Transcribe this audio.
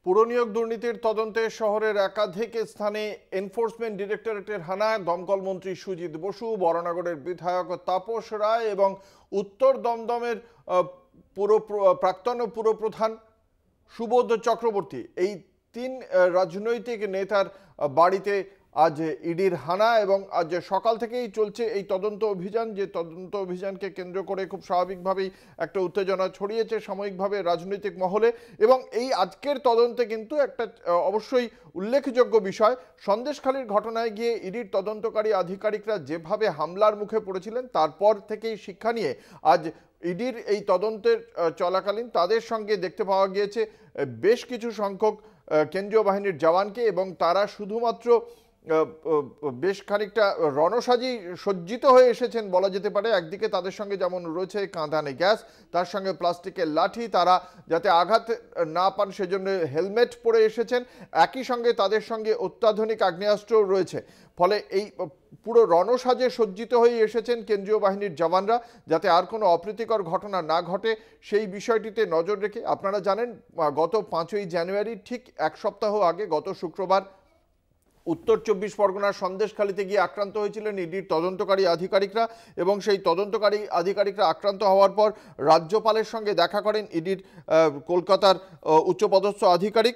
পুরনিয়োগ দুর্নীতির তদন্তে শহরের একাধিক স্থানে এনফোর্সমেন্ট ডিরেক্টরেটের হানায় দমকল মন্ত্রী সুজিত বসু, বরানগরের বিধায়ক তাপস রায় এবং উত্তর দমদমের প্রাক্তন পুরপ্রধান সুবোধ চক্রবর্তী, এই তিন রাজনৈতিক নেতার বাড়িতে আজ ইডির হানা এবং আজ সকাল থেকেই চলছে এই তদন্ত অভিযান। যে তদন্ত অভিযানকে কেন্দ্র করে খুব স্বাভাবিকভাবেই একটা উত্তেজনা ছড়িয়েছে সাময়িকভাবে রাজনৈতিক মহলে, এবং এই আজকের তদন্তে কিন্তু একটা অবশ্যই উল্লেখযোগ্য বিষয়, সন্দেশখালীর ঘটনায় গিয়ে ইডির তদন্তকারী আধিকারিকরা যেভাবে হামলার মুখে পড়েছিলেন তারপর থেকেই শিক্ষা নিয়ে আজ ইডির এই তদন্তের চলাকালীন তাদের সঙ্গে দেখতে পাওয়া গিয়েছে বেশ কিছু সংখ্যক কেন্দ্রীয় বাহিনীর জওয়ানকে, এবং তারা শুধুমাত্র বেশ খানিকটা রণসাজি সজ্জিত হয়ে এসেছেন বলা যেতে পারে। একদিকে তাদের সঙ্গে যেমন রয়েছে কাঁদানে গ্যাস, তার সঙ্গে প্লাস্টিকের লাঠি, তারা যাতে আঘাত না পান সেজন্য হেলমেট পরে এসেছেন, একই সঙ্গে তাদের সঙ্গে অত্যাধুনিক আগ্নেয়াস্ত্রও রয়েছে। ফলে এই পুরো রণসাজে সজ্জিত হয়ে এসেছেন কেন্দ্রীয় বাহিনীর জওয়ানরা, যাতে আর কোনো অপ্রীতিকর ঘটনা না ঘটে সেই বিষয়টিতে নজর রেখে। আপনারা জানেন গত 5ই জানুয়ারি ঠিক এক সপ্তাহ আগে গত শুক্রবার উত্তর 24 পরগনার সন্দেশখালীতে গিয়ে আক্রান্ত হয়েছিলেন ইডির তদন্তকারী আধিকারিকরা, এবং সেই তদন্তকারী আধিকারিকরা আক্রান্ত হওয়ার পর রাজ্যপালের সঙ্গে দেখা করেন ইডির কলকাতার উচ্চপদস্থ আধিকারিক।